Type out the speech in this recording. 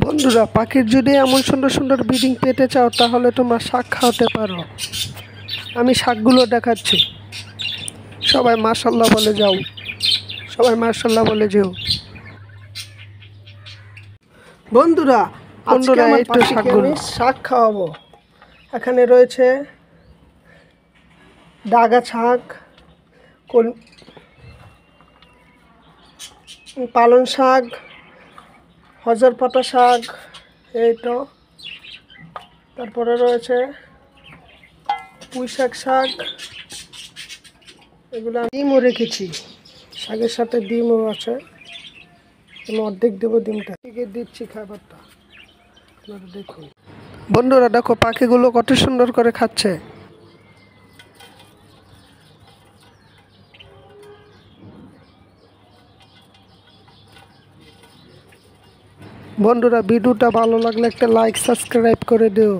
বন্ধুরা, পাখির যদি এমন সুন্দর সুন্দর ব্রিডিং পেতে চাও তাহলে তোমার শাক খাওয়াতে পারো। আমি শাকগুলো দেখাচ্ছি, সবাই মাশাল্লাহ বলে যাও, সবাই মাশাল্লাহ বলে যেও। বন্ধুরা বন্ধুরা এই তো শাকগুলো শাক খাওয়াবো। এখানে রয়েছে ডাগা শাক, পালং শাক, হজর পাতা শাক, এই তো। তারপরে রয়েছে পুঁই শাক, এগুলো ডিমও রেখেছি, শাকের সাথে ডিমও আছে। আমি অর্ধেক দেবো, ডিমটা থেকে দিচ্ছি খাবারটা, আপনারা দেখুন। বন্ধুরা দেখো পাখিগুলো কত সুন্দর করে খাচ্ছে। বন্ধুরা ভিডিওটা ভালো লাগলে একটা লাইক সাবস্ক্রাইব করে দিও।